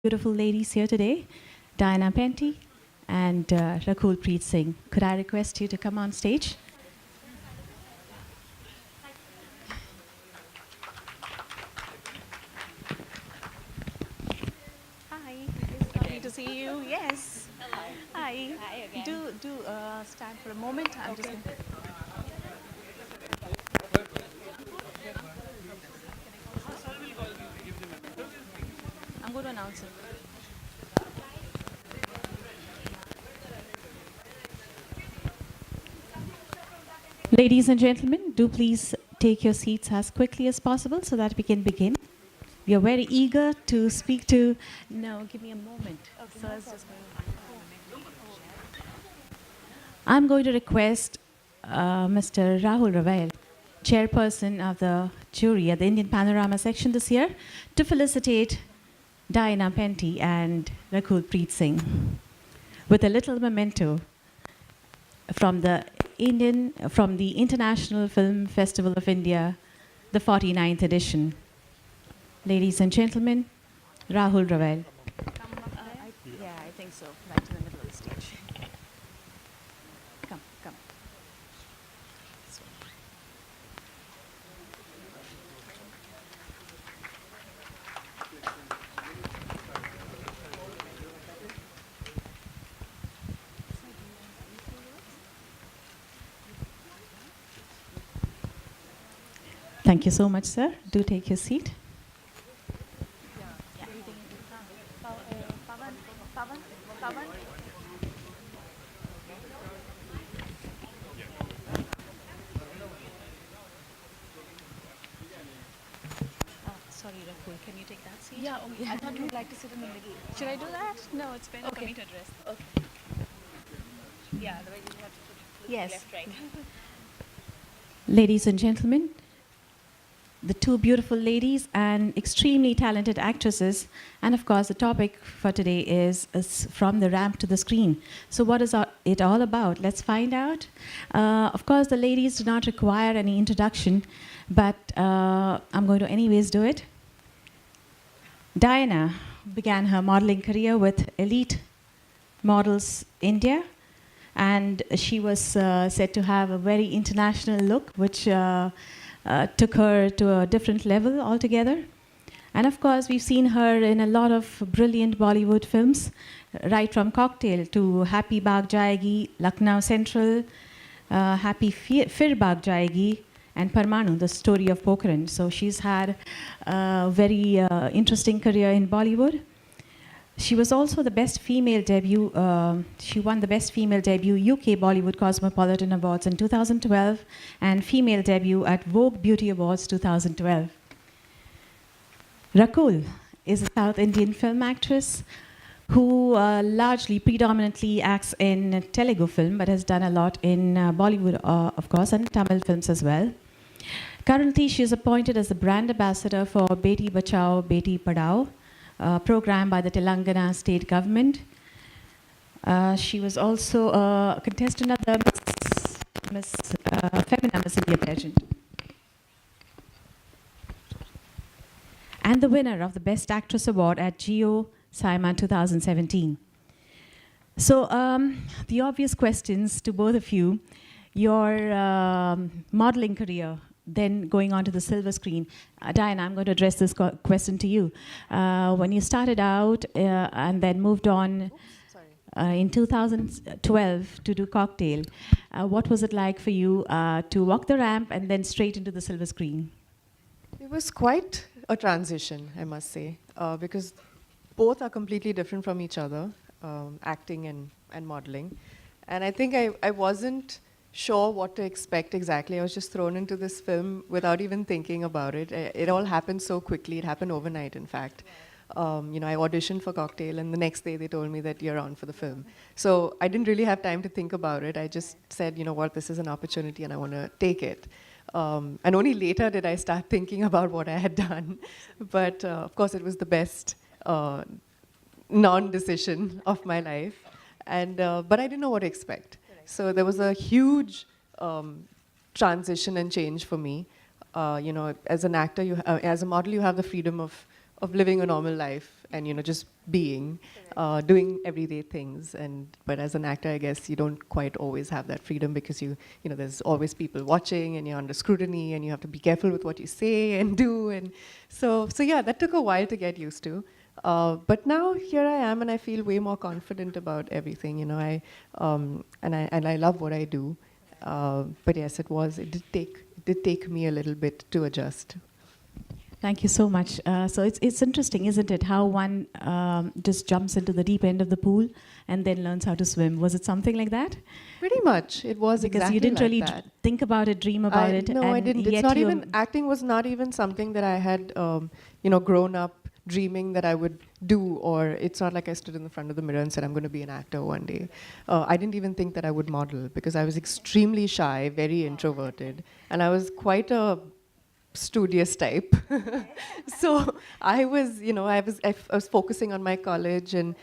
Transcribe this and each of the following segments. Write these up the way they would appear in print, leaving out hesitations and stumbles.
Beautiful ladies here today, Diana Penty and Rakul Preet Singh. Could I request you to come on stage? Hi, it's lovely to see you. Yes. Hi. Hi again. Do stand for a moment. I'm just. Gonna... I'm going to announce it. Ladies and gentlemen, do please take your seats as quickly as possible so that we can begin. We are very eager to speak to. No, give me a moment. Okay, so it's just I'm going to request Mr. Rahul Raval, chairperson of the jury at the Indian Panorama section this year, to felicitate Diana Penty and Rakul Preet Singh with a little memento from the International Film Festival of India, the 49th edition. Ladies and gentlemen, Rahul Raval. Yeah, I think so. Right in the middle of the stage. Come. Thank you so much, sir. Do take your seat. Sorry, Rakul, can you take that seat? Yeah, okay. I thought you would like to sit in the middle. Should I do that? No, it's better for me to address. Okay. Yeah, otherwise you have to put Yes. left, right. Ladies and gentlemen, the two beautiful ladies and extremely talented actresses, and of course the topic for today is from the ramp to the screen. So what is it all about? Let's find out. Of course the ladies do not require any introduction, but I'm going to anyways do it. Diana began her modeling career with Elite Models India, and she was said to have a very international look, which took her to a different level altogether. And of course, we've seen her in a lot of brilliant Bollywood films, right from Cocktail to Happy Baag Jayegi, Lucknow Central, Happy Fir Baag Jayegi, and Parmanu, the story of Pokhran. So she's had a very interesting career in Bollywood. She was also the best female debut. She won the best female debut UK Bollywood Cosmopolitan Awards in 2012 and female debut at Vogue Beauty Awards 2012. Rakul is a South Indian film actress who predominantly acts in Telugu film, but has done a lot in Bollywood, of course, and Tamil films as well. Currently, she is appointed as the brand ambassador for Beti Bachao, Beti Padhao, program by the Telangana state government. She was also a contestant at the Miss Femina Miss India pageant. And the winner of the Best Actress Award at Geo Saima 2017. So the obvious questions to both of you, your modeling career, then going on to the silver screen. Diana, I'm going to address this question to you. When you started out and then moved on in 2012 to do Cocktail, what was it like for you to walk the ramp and then straight into the silver screen? It was quite a transition, I must say, because both are completely different from each other, acting and modeling. And I think I wasn't sure what to expect exactly. I was just thrown into this film without even thinking about it. It all happened so quickly. It happened overnight, in fact. I auditioned for Cocktail, and the next day they told me that you're on for the film. So I didn't really have time to think about it. I just said, you know what, this is an opportunity and I want to take it. And only later did I start thinking about what I had done. But of course, it was the best non-decision of my life. But I didn't know what to expect. So there was a huge transition and change for me. As an actor, as a model, you have the freedom of of living a normal life and, you know, just being, doing everyday things. But as an actor, I guess you don't quite always have that freedom because you know, there's always people watching and you're under scrutiny and you have to be careful with what you say and do. And so yeah, that took a while to get used to. But now here I am, and I feel way more confident about everything. You know, and I love what I do. But yes, it did take me a little bit to adjust. Thank you so much. So it's interesting, isn't it, how one just jumps into the deep end of the pool and then learns how to swim. Was it something like that? Pretty much, it was Because exactly you didn't like really that. think about it, dream about it. No, I didn't. It's yet not you're- even, acting was not even something that I had, you know, grown up dreaming that I would do, or it's not like I stood in the front of the mirror and said, I'm going to be an actor one day. I didn't even think that I would model because I was extremely shy, very introverted, and I was quite a studious type. So I was, you know, I was focusing on my college, and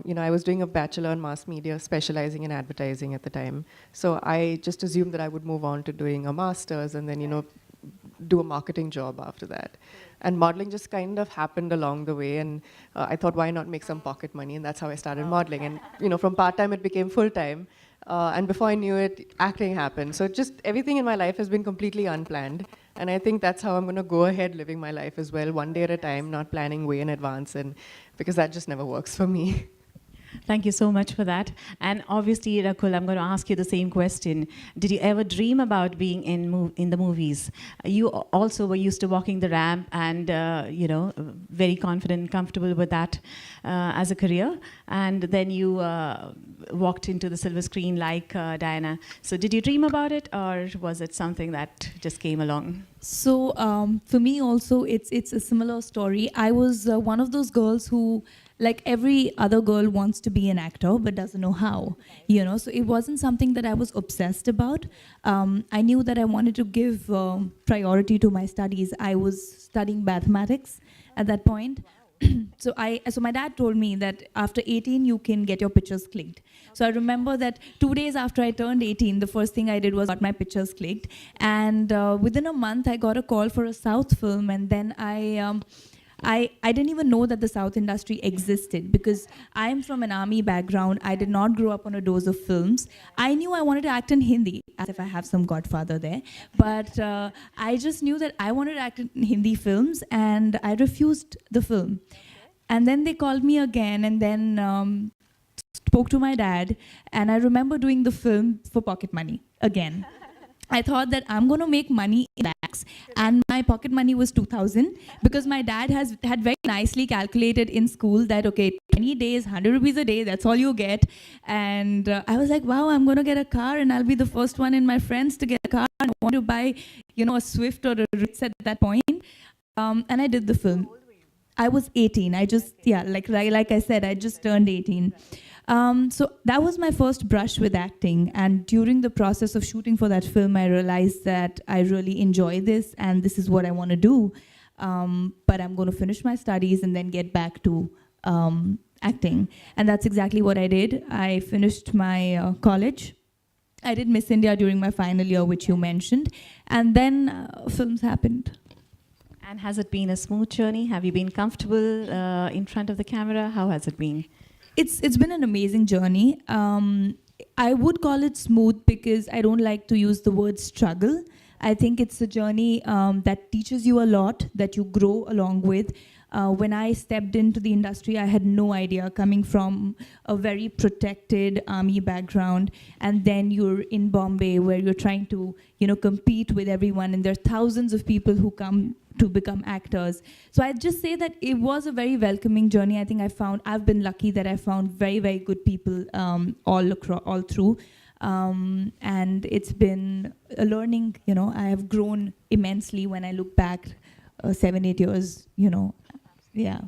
you know, I was doing a bachelor in mass media, specializing in advertising at the time. So I just assumed that I would move on to doing a master's and then, you know, do a marketing job after that. And modeling just kind of happened along the way, and I thought, why not make some pocket money? And that's how I started modeling. And you know, from part-time it became full-time. And before I knew it, acting happened. So just everything in my life has been completely unplanned. And I think that's how I'm going to go ahead living my life as well, one day at a time, not planning way in advance, and because that just never works for me. Thank you so much for that. And obviously, Rakul, I'm going to ask you the same question. Did you ever dream about being in the movies? You also were used to walking the ramp and, you know, very confident and comfortable with that as a career. And then you walked into the silver screen like Diana. So did you dream about it, or was it something that just came along? So for me also, it's a similar story. I was one of those girls who, like every other girl, wants to be an actor but doesn't know how, you know. So it wasn't something that I was obsessed about. I knew that I wanted to give priority to my studies. I was studying mathematics at that point. So my dad told me that after 18 you can get your pictures clicked. So I remember that 2 days after I turned 18, the first thing I did was got my pictures clicked. And within a month I got a call for a South film, and then I didn't even know that the South industry existed because I'm from an army background. I did not grow up on a dose of films. I knew I wanted to act in Hindi, as if I have some godfather there. But I just knew that I wanted to act in Hindi films, and I refused the film. And then they called me again, and then spoke to my dad. And I remember doing the film for pocket money again. I thought that I'm going to make money in lakhs, and my pocket money was 2,000 because my dad had very nicely calculated in school that, okay, 20 days, 100 rupees a day, that's all you get. And I was like, wow, I'm going to get a car, and I'll be the first one in my friends to get a car. I want to buy, you know, a Swift or a Ritz at that point. And I did the film. I was 18. Like I said, I just turned 18. So that was my first brush with acting, and during the process of shooting for that film, I realized that I really enjoy this and this is what I want to do. But I'm going to finish my studies and then get back to acting. And that's exactly what I did. I finished my college. I did Miss India during my final year, which you mentioned, and then films happened. And has it been a smooth journey? Have you been comfortable in front of the camera? How has it been? It's been an amazing journey. I would call it smooth because I don't like to use the word struggle. I think it's a journey that teaches you a lot, that you grow along with. When I stepped into the industry, I had no idea, coming from a very protected army background, and then you're in Bombay where you're trying to, you know, compete with everyone, and there are thousands of people who come to become actors. So I'd just say that it was a very welcoming journey. I think I've been lucky that I found very, very good people all through. And it's been a learning, you know. I have grown immensely when I look back 7-8 years, you know. Yeah.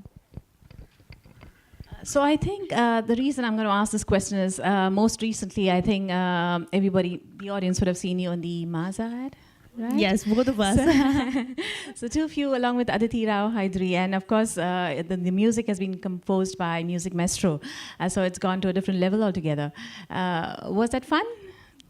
So I think the reason I'm going to ask this question is most recently, I think the audience would have seen you on the Maza ad, right? Yes, both of us. So two of you along with Aditi Rao Hydari, and of course the music has been composed by Music Maestro, so it's gone to a different level altogether. Was that fun?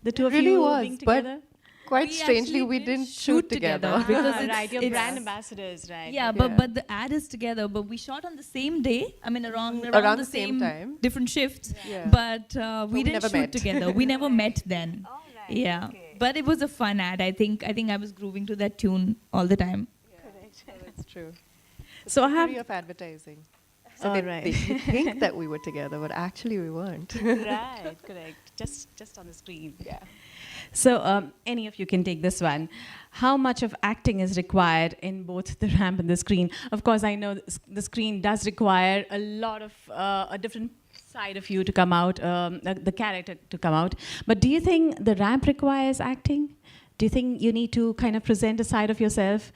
The two of really you was, being together? Quite We strangely, actually we didn't didn't shoot shoot together. together. Because Ah, it's- right, you're it's- brand ambassadors, right? Yeah, Okay. but the ad is together. But we shot on the same day. I mean, around Around the the same time. different shifts. Yeah. But we we didn't never shoot met. together. We never met then. All right, Yeah, okay. but it was a fun ad. I think I was grooving to that tune all the time. So it's true. So I have Theory of advertising. So All they, right. they think that we were together, but actually we weren't. right, correct. Just on the screen. Yeah. So any of you can take this one. How much of acting is required in both the ramp and the screen? Of course, I know the screen does require a lot of a different side of you to come out, the character to come out. But do you think the ramp requires acting? Do you think you need to kind of present a side of yourself,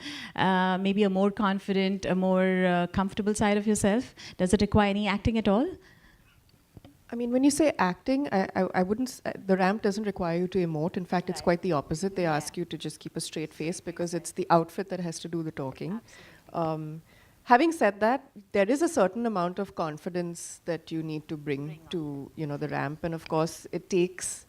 maybe a more confident, a more comfortable side of yourself? Does it require any acting at all? I mean, when you say acting, I wouldn't. The ramp doesn't require you to emote. In fact, it's quite the opposite. They ask you to just keep a straight face because it's the outfit that has to do the talking. Having said that, there is a certain amount of confidence that you need to bring to the ramp, and of course, it takes.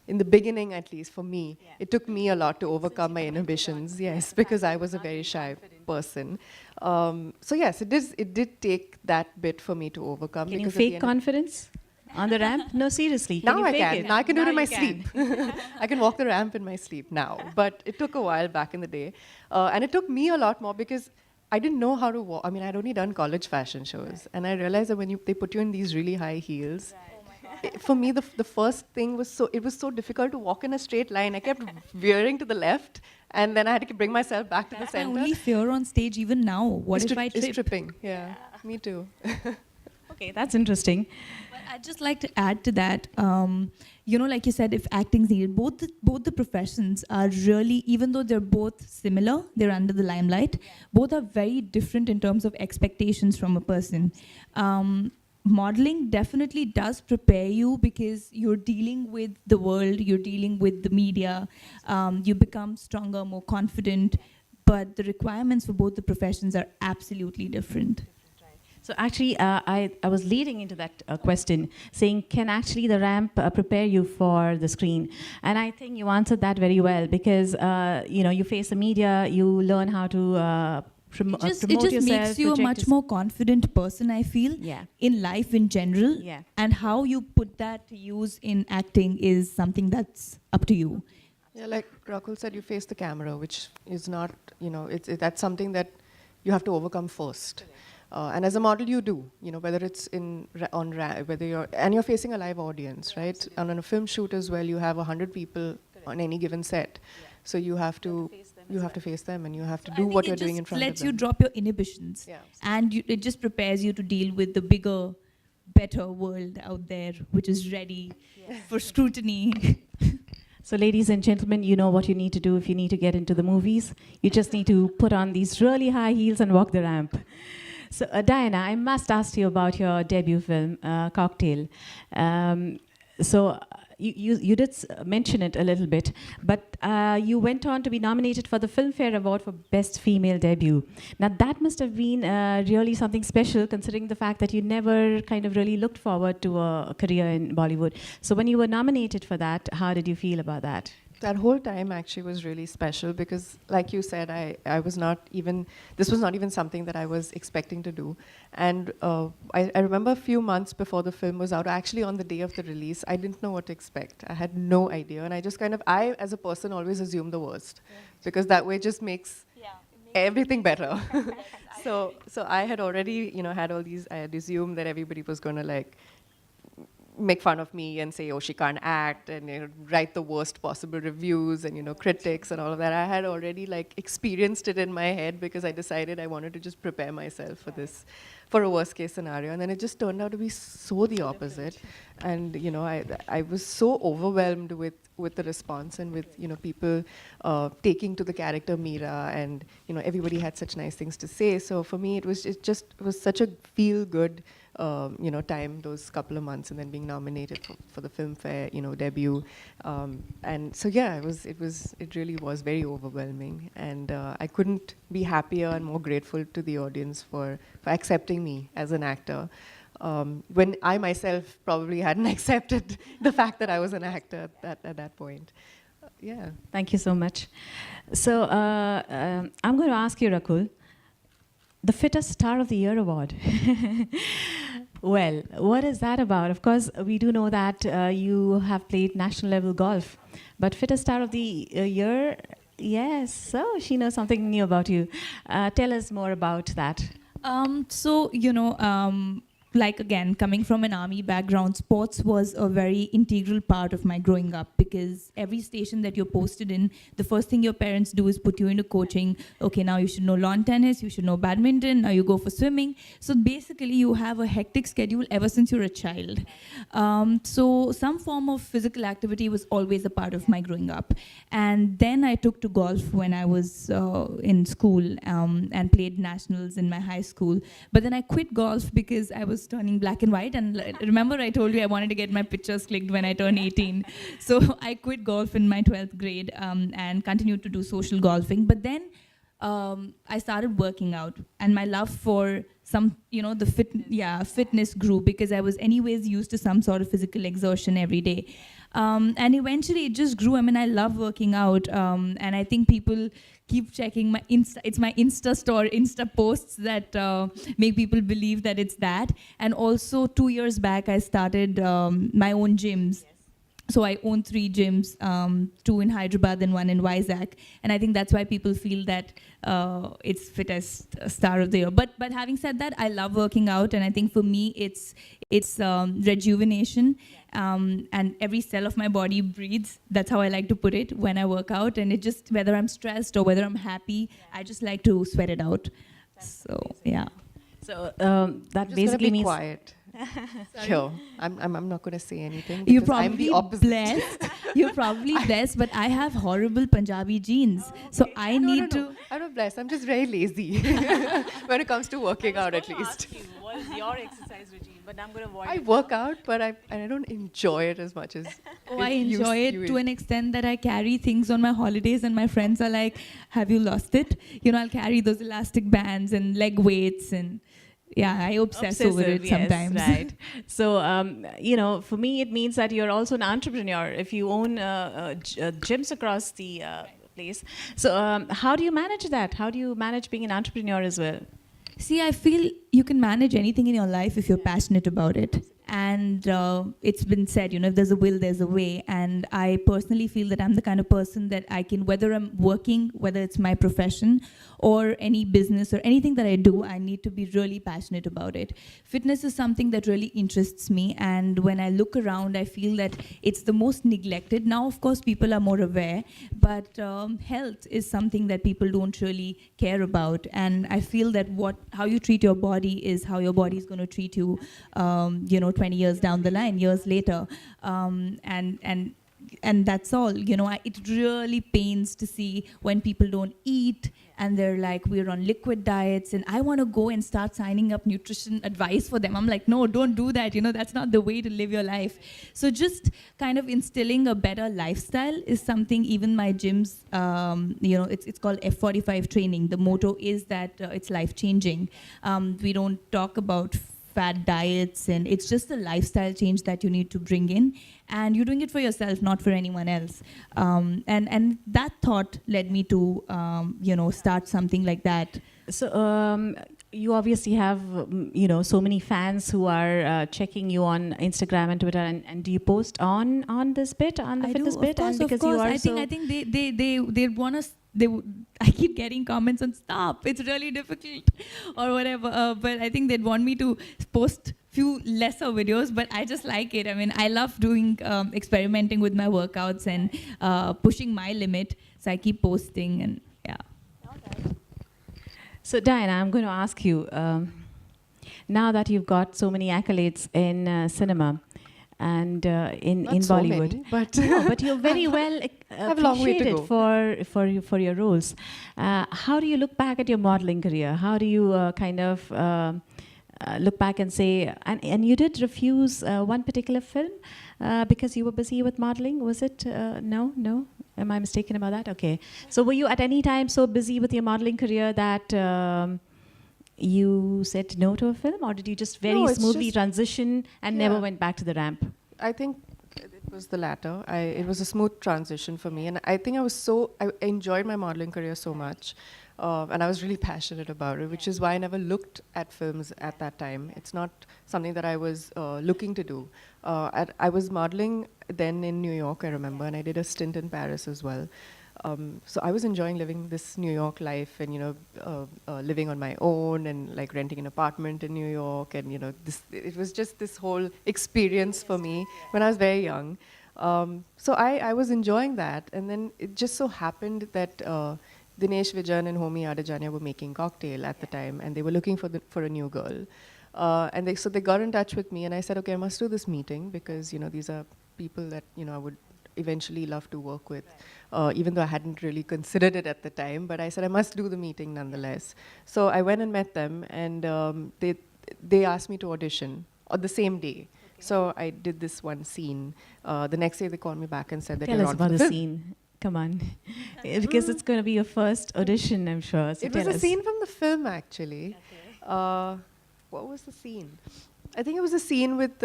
In the beginning, at least for me, it took me a lot to overcome my inhibitions. Yes, because I was a very shy person. So yes, it did take that bit for me to overcome. Can you because at the fake end of- confidence on the ramp? No, seriously. Now you I fake can. it? Now I can do it in my you can. sleep. I can walk the ramp in my sleep now. But it took a while back in the day. And it took me a lot more because I didn't know how to walk. I mean, I'd only done college fashion shows. And I realized that when they put you in these really high heels, for me, the first thing was it was so difficult to walk in a straight line. I kept veering to the left, and then I had to bring myself back to the That's my center. only fear on stage even now. What if I Is trip? tripping. Yeah, me too. Okay, that's interesting. But I'd just like to add to that, like you said, if acting's needed, both the professions are really, even though they're both similar, they're under the limelight, both are very different in terms of expectations from a person. Modeling definitely does prepare you because you're dealing with the world, you're dealing with the media, you become stronger, more confident, but the requirements for both the professions are absolutely different. So actually, I was leading into that question, saying, can actually the ramp prepare you for the screen? And I think you answered that very well because, you face the media, you learn how to promote It yourself. just makes you a project much more confident person, I feel, Yeah. in life in general. Yeah. And how you put that to use in acting is something that's up to you. Yeah, like Rakul said, you face the camera, which is not, that's something that you have to overcome first. And as a model, you do, whether it's whether you're facing a live audience, right? And on a film shoot as well, you have 100 people on any given set. So you have to face them and you have to do what you're doing in front of them. It just lets you drop your inhibitions. Yeah. And it just prepares you to deal with the bigger, better world out there, which is ready for scrutiny. So ladies and gentlemen, you know what you need to do if you need to get into the movies. You just need to put on these really high heels and walk the ramp. So Diana, I must ask you about your debut film, Cocktail. You did mention it a little bit, but you went on to be nominated for the Filmfare Award for Best Female Debut. Now that must have been really something special, considering the fact that you never kind of really looked forward to a career in Bollywood. So when you were nominated for that, how did you feel about that? That whole time actually was really special because, like you said, this was not even something that I was expecting to do. And I remember a few months before the film was out, actually on the day of the release, I didn't know what to expect. I had no idea. And I just I, as a person, always assume the worst because that way just makes everything better. So I had already, had all these, I had assumed that everybody was going to make fun of me and say, oh, she can't act, and write the worst possible reviews and critics and all of that. I had already experienced it in my head because I decided I wanted to just prepare myself for a worst case scenario, and then it just turned out to be so the opposite. And I was so overwhelmed with the response and with people taking to the character Meera, and everybody had such nice things to say. So for me, it was such a feel good time, those couple of months, and then being nominated for the Filmfare, debut. And so yeah, it really was very overwhelming, and I couldn't be happier and more grateful to the audience for accepting me as an actor. When I myself probably hadn't accepted the fact that I was an actor at that point. yeah. Thank you so much. So I'm going to ask you, Rakul, the Fittest Star of the Year award. Well, what is that about? Of course, we do know that you have played national level golf, but Fittest Star of the Year, yes. So she knows something new about you. Tell us more about that. So, like again, coming from an army background, sports was a very integral part of my growing up, because every station that you're posted in, the first thing your parents do is put you into coaching. Okay, now you should know lawn tennis, you should know badminton, now you go for swimming. So basically, you have a hectic schedule ever since you're a child. So some form of physical activity was always a part of my growing up. And then I took to golf when I was in school and played nationals in my high school. But then I quit golf because I was turning black and white. And remember, I told you I wanted to get my pictures clicked when I turned 18. So I quit golf in my 12th grade and continued to do social golfing. But then I started working out, and my love for the fitness grew, because I was anyways used to some sort of physical exertion every day. And eventually it just grew. I mean, I love working out, and I think people keep checking my Insta. It's my Insta posts that make people believe that it's that. And also 2 years back, I started my own gyms. So I own 3 gyms, 2 in Hyderabad and 1 in Vizag, and I think that's why people feel that it's Fittest Star of the Year. But having said that, I love working out, and I think for me it's rejuvenation, and every cell of my body breathes. That's how I like to put it when I work out, and it just, whether I'm stressed or whether I'm happy, I just like to sweat it out. So yeah. So I'm that just basically gonna be means quiet. Sure. I'm not going to say anything You're because I'm the probably opposite. blessed. You're probably blessed, but I have horrible Punjabi genes, so I need to. I'm not blessed. I'm just very lazy when it comes to working out, at least. What is your exercise regime? But I'm going to avoid I work out, but I don't enjoy it as much as. Oh, I enjoy it to an extent that I carry things on my holidays, and my friends are like, "Have you lost it?" I'll carry those elastic bands and leg weights, and yeah, I obsess over it sometimes. Yes, right. So, for me, it means that you're also an entrepreneur if you own gyms across the place. So, how do you manage that? How do you manage being an entrepreneur as well? See, I feel you can manage anything in your life if you're passionate about it. And it's been said, if there's a will, there's a way. And I personally feel that I'm the kind of person that I can, whether I'm working, whether it's my profession or any business or anything that I do, I need to be really passionate about it. Fitness is something that really interests me. And when I look around, I feel that it's the most neglected. Now, of course, people are more aware, but health is something that people don't really care about. And I feel that how you treat your body is how your body is going to treat you, 20 years down the line, years later, and that's all. It really pains to see when people don't eat and they're like, we're on liquid diets, and I want to go and start signing up nutrition advice for them. I'm like, no, don't do that. That's not the way to live your life. So just kind of instilling a better lifestyle is something. Even my gyms, it's called F45 training. The motto is that it's life changing. We don't talk about fad diets, and it's just a lifestyle change that you need to bring in, and you're doing it for yourself, not for anyone else. And that thought led me to start something like that. So you obviously have so many fans who are checking you on Instagram and Twitter, and do you post on this bit, on the fitness bit? Of course, and because you are I think they want us. I keep getting comments on stop, it's really difficult or whatever, but I think they'd want me to post few lesser videos, but I just like it. I mean, I love doing experimenting with my workouts and pushing my limit, so I keep posting, and yeah. So Diana, I'm going to ask you, now that you've got so many accolades in cinema and in so Bollywood, many, but no, but you're very well have a long way to appreciated for your roles. How do you look back at your modeling career? How do you look back and say, and you did refuse one particular film because you were busy with modeling? Was it? No? Am I mistaken about that? Okay. So were you at any time so busy with your modeling career that you said no to a film, or did you just very smoothly transition and never went back to the ramp? I think was the latter. It was a smooth transition for me, and I think I enjoyed my modeling career so much, and I was really passionate about it, which is why I never looked at films at that time. It's not something that I was looking to do. I was modeling then in New York, I remember, and I did a stint in Paris as well. So I was enjoying living this New York life, and living on my own, and like renting an apartment in New York, and it was just this whole experience for me when I was very young. So I was enjoying that, and then it just so happened that Dinesh Vijan and Homi Adajania were making Cocktail at the time, and they were looking for a new girl, and they got in touch with me, and I said, okay, I must do this meeting because these are people that I would eventually love to work with, even though I hadn't really considered it at the time. But I said I must do the meeting nonetheless. So I went and met them, and they asked me to audition on the same day. So I did this one scene. The next day they called me back and said that Tell you're us on about for the film. scene. Come on. Because it's going to be your first audition, I'm sure. So It was tell a us. scene from the film, actually. What was the scene? I think it was a scene with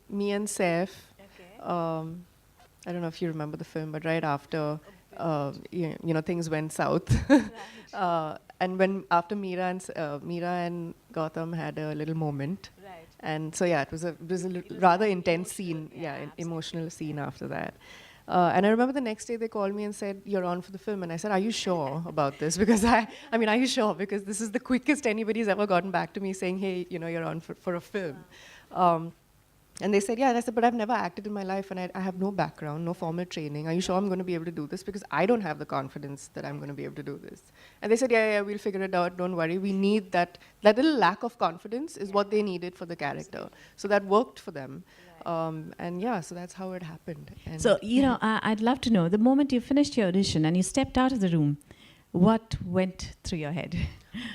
me and Saif. I don't know if you remember the film, but right after, things went south. And when after Meera and Gautam had a little moment. Right. And so, yeah, it was a rather intense scene, an emotional scene after that. And I remember the next day they called me and said, you're on for the film. And I said, are you sure about this? Because are you sure? Because this is the quickest anybody's ever gotten back to me saying, hey, you're on for a film. And they said, yeah. And I said, but I've never acted in my life, and I have no background, no formal training. Are you sure I'm going to be able to do this? Because I don't have the confidence that I'm going to be able to do this. And they said, yeah, we'll figure it out. Don't worry. We need that little lack of confidence is what they needed for the character. So that worked for them. And yeah, so that's how it happened. And So, I'd love to know, the moment you finished your audition and you stepped out of the room, what went through your head?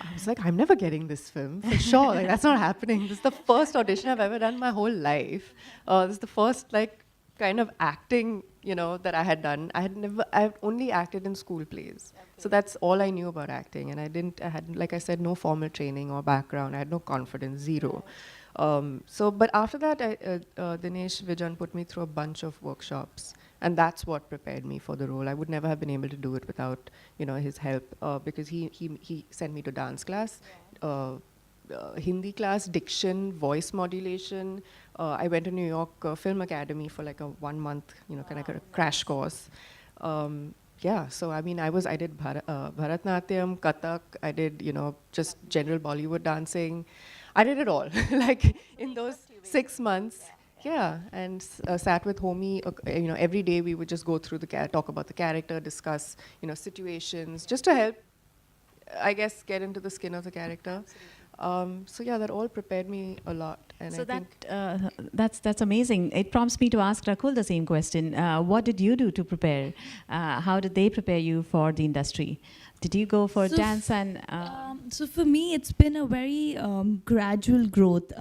I was like, I'm never getting this film, for sure. Like, that's not happening. This is the first audition I've ever done in my whole life. This is the first, kind of acting, that I had done. I've only acted in school plays. Okay. So that's all I knew about acting. And I had, like I said, no formal training or background. I had no confidence, zero. But after that, Dinesh Vijan put me through a bunch of workshops. And that's what prepared me for the role. I would never have been able to do it without, his help, because he sent me to dance class, Hindi class, diction, voice modulation. I went to New York Film Academy for like a 1 month, kind of a crash course. So I did Bharatnatyam, Kathak. I did, just general Bollywood dancing. I did it all, like in those 6 months. Yeah, and sat with Homi. Every day we would just go through talk about the character, discuss, situations, just to help, I guess, get into the skin of the character. So yeah, that all prepared me a lot. And So I think that's amazing. It prompts me to ask Rakul the same question. What did you do to prepare? How did they prepare you for the industry? Did you go for So dance and... So for me, it's been a very gradual growth.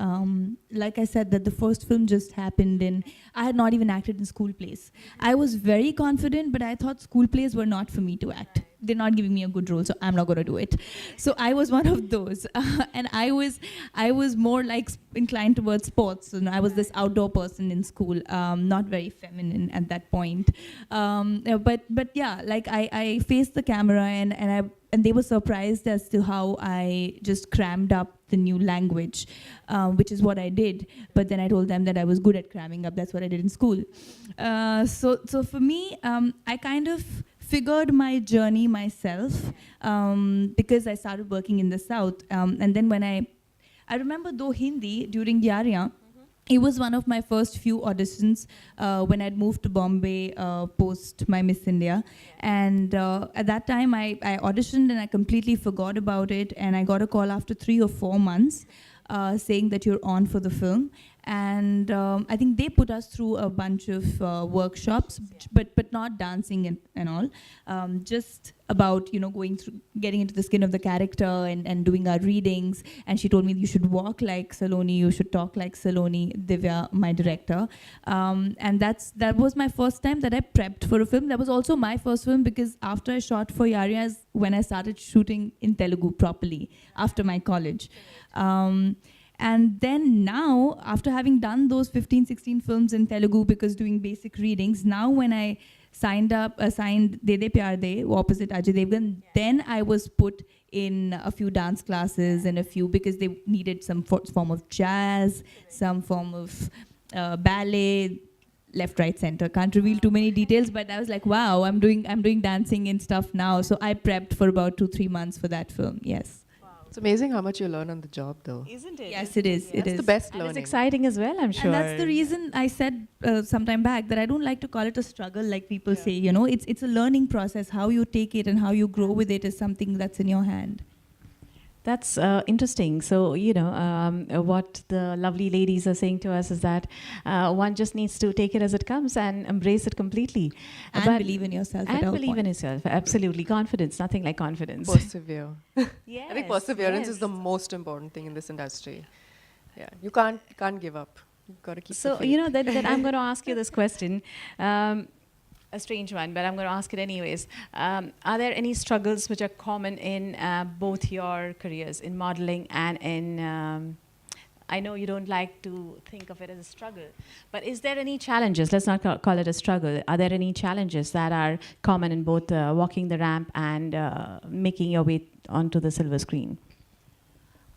Like I said, that the first film just happened, and I had not even acted in school plays. I was very confident, but I thought school plays were not for me to act. They're not giving me a good role, so I'm not going to do it. So I was one of those, and I was more like inclined towards sports. And I was this outdoor person in school, not very feminine at that point. But yeah, like I faced the camera, and they were surprised as to how I just crammed up the new language, which is what I did. But then I told them that I was good at cramming up. That's what I did in school. So for me, I kind of figured my journey myself, because I started working in the South. And then when I remember though Hindi during Yarya, it was one of my first few auditions when I'd moved to Bombay post my Miss India. And at that time, I auditioned and I completely forgot about it. And I got a call after 3 or 4 months saying that you're on for the film. And I think they put us through a bunch of workshops, but not dancing and all. Just about going through, getting into the skin of the character and doing our readings. And she told me, you should walk like Saloni, you should talk like Saloni, Divya, my director. And that was my first time that I prepped for a film. That was also my first film, because after I shot for Yarya is when I started shooting in Telugu properly after my college. And then now, after having done those 15, 16 films in Telugu because doing basic readings, now when I signed De De Pyar De, opposite Ajay Devgan, then I was put in a few dance classes and a few, because they needed some form of jazz, some form of ballet, left, right, center. Can't reveal too many details, but I was like, wow, I'm doing dancing and stuff now. So I prepped for about 2-3 months for that film. Yes. It's amazing how much you learn on the job, though. Isn't it? Yes, it is. It That's is. the best And learning. it's exciting as well, I'm sure. And that's the reason I said some time back that I don't like to call it a struggle, like people say. It's a learning process. How you take it and how you grow with it is something that's in your hand. That's interesting. So, what the lovely ladies are saying to us is that one just needs to take it as it comes and embrace it completely. And believe in yourself. And believe in yourself. Absolutely. Confidence. Nothing like confidence. Persevere. Yes, I think perseverance is yes. the most important thing in this industry. Yeah, you can't give up. You've got to keep. So, the faith. that I'm going to ask you this question. A strange one, but I'm going to ask it anyways. Are there any struggles which are common in both your careers, in modeling and in... I know you don't like to think of it as a struggle, but is there any challenges? Let's not call it a struggle. Are there any challenges that are common in both walking the ramp and making your way onto the silver screen?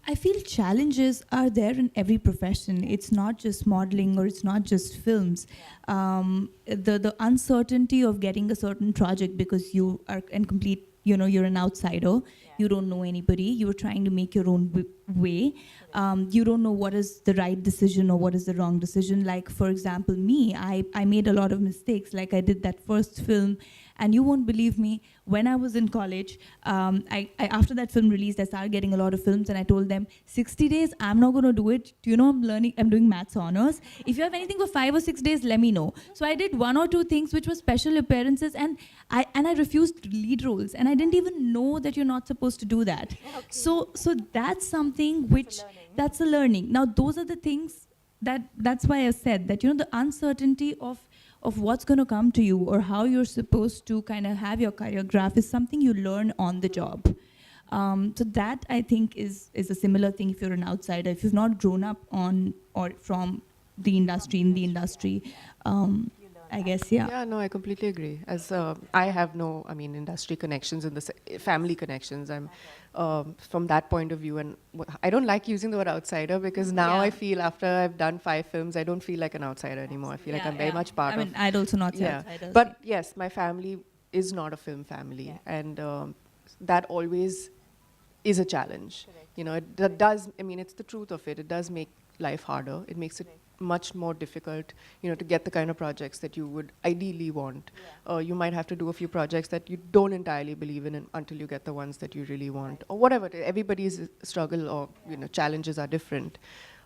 I feel challenges are there in every profession. It's not just modeling or it's not just films. The uncertainty of getting a certain project because you are incomplete, you're an outsider. You don't know anybody. You're trying to make your own way. You don't know what is the right decision or what is the wrong decision. Like, for example, me, I made a lot of mistakes. Like, I did that first film, and you won't believe me, when I was in college, I after that film released, I started getting a lot of films, and I told them, 60 days, I'm not going to do it. I'm doing maths honors. If you have anything for 5 or 6 days, let me know. So I did 1 or 2 things which were special appearances, and I refused lead roles, and I didn't even know that you're not supposed to do that. Okay. So that's something which, that's a learning. Now, those are the things that's why I said that, the uncertainty of what's going to come to you or how you're supposed to kind of have your career graph is something you learn on the job. So that, I think, is a similar thing if you're an outsider. If you've not grown up on or from the industry, in the industry, I guess, yeah. Yeah, no, I completely agree. As I have no, industry connections in the family connections. I'm from that point of view, and I don't like using the word outsider because now I feel after I've done 5 films, I don't feel like an outsider anymore. I feel like I'm very much part of. I'd also not say Yeah, outsiders. but yes, my family is not a film family, and that always is a challenge. That does. It's the truth of it. It does make life harder. It makes it much more difficult, to get the kind of projects that you would ideally want. You might have to do a few projects that you don't entirely believe in until you get the ones that you really want, or whatever. Everybody's struggle or challenges are different.